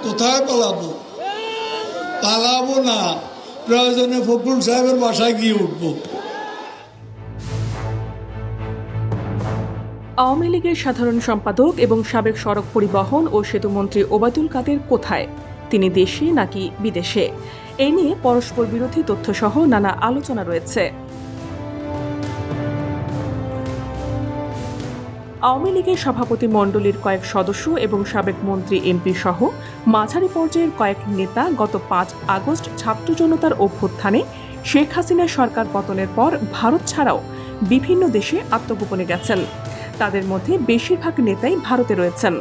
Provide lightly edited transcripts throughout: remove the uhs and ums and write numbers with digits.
কোথায় পালাবো? পালাবো না, প্রয়োজনে ফখরুল সাহেবের বাসায় গিয়ে উঠবো। আওয়ামী লীগের সাধারণ সম্পাদক এবং সাবেক সড়ক পরিবহন ও সেতুমন্ত্রী ওবায়দুল কাদের কোথায়? তিনি দেশে নাকি বিদেশে? এ নিয়ে পরস্পর বিরোধী তথ্যসহ নানা আলোচনা রয়েছে। আওয়ামী লীগের সভাপতি মণ্ডলীর কয়েক সদস্য এবং সাবেক মন্ত্রী এমপি সহ মাঝারি পর্যায়ের কয়েক নেতা গত ৫ আগস্ট ছাত্র জনতার অভ্যুত্থানে শেখ হাসিনার সরকার পতনের পর ভারত ছাড়াও বিভিন্ন দেশে আত্মগোপনে গেছেন। তাদের মধ্যে বেশিরভাগ নেতাই ভারতে রয়েছেন।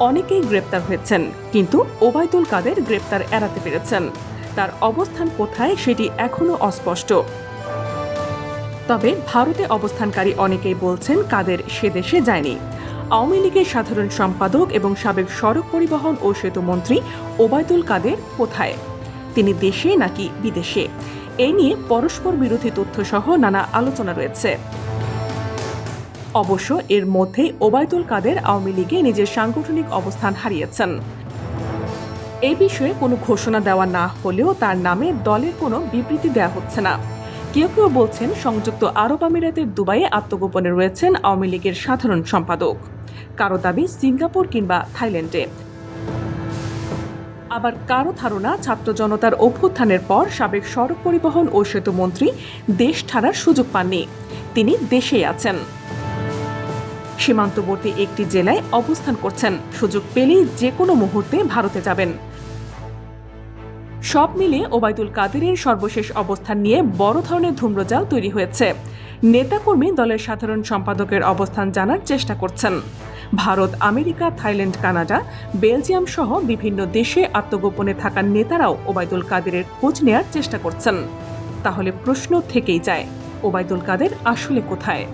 অনেকেই গ্রেপ্তার হয়েছেন, কিন্তু ওবায়দুল কাদের গ্রেপ্তার এড়াতে পেরেছেন। তার অবস্থান কোথায় সেটি এখনও অস্পষ্ট। তবে ভারতে অবস্থানকারী অনেকেই বলছেন কাদের সে দেশে যায়নি। আওয়ামী লীগের সাধারণ সম্পাদক এবং সাবেক সড়ক পরিবহন ও সেতুমন্ত্রী ওবায়দুল কাদের কোথায়? তিনি দেশে নাকি বিদেশে? এই নিয়ে পরস্পর বিরোধী তথ্যসহ নানা আলোচনা রয়েছে। অবশ্য এর মধ্যেই ওবায়দুল কাদের আওয়ামী লীগে নিজের সাংগঠনিক অবস্থান হারিয়েছেন। এই বিষয়ে কোনো ঘোষণা দেওয়া না হলেও তার নামে দলের কোনো বিবৃতি দেওয়া হচ্ছে না। কেউ কেউ বলছেন সংযুক্ত আরব আমিরাতের দুবাইয়ে আত্মগোপনে রয়েছেন আওয়ামী লীগের সাধারণ সম্পাদক। কারো দাবি সিঙ্গাপুর কিংবা থাইল্যান্ডে। আবার কারো ধারণা ছাত্র জনতার অভ্যুত্থানের পর সাবেক সড়ক পরিবহন ও সেতুমন্ত্রী দেশ ছাড়ার সুযোগ পাননি, তিনি দেশেই আছেন। সীমান্তবর্তী একটি জেলায় অবস্থান করছেন, সুযোগ পেলেই যে কোনো মুহূর্তে ভারতে যাবেন। সব মিলিয়ে ওবায়দুল কাদেরের সর্বশেষ অবস্থান নিয়ে বড় ধরনের ধূম্রজাল তৈরি হয়েছে। নেতাকর্মী দলের সাধারণ সম্পাদকের অবস্থান জানার চেষ্টা করছেন। Bharat, America, Thailand, Canada, Belgium সহ বিভিন্ন দেশে আত্মগোপনে থাকা নেতারাও ওবায়দুল কাদেরের খোঁজ নেয়ার চেষ্টা করছেন। তাহলে প্রশ্ন থেকেই যায়, ওবায়দুল কাদের আসলে কোথায়?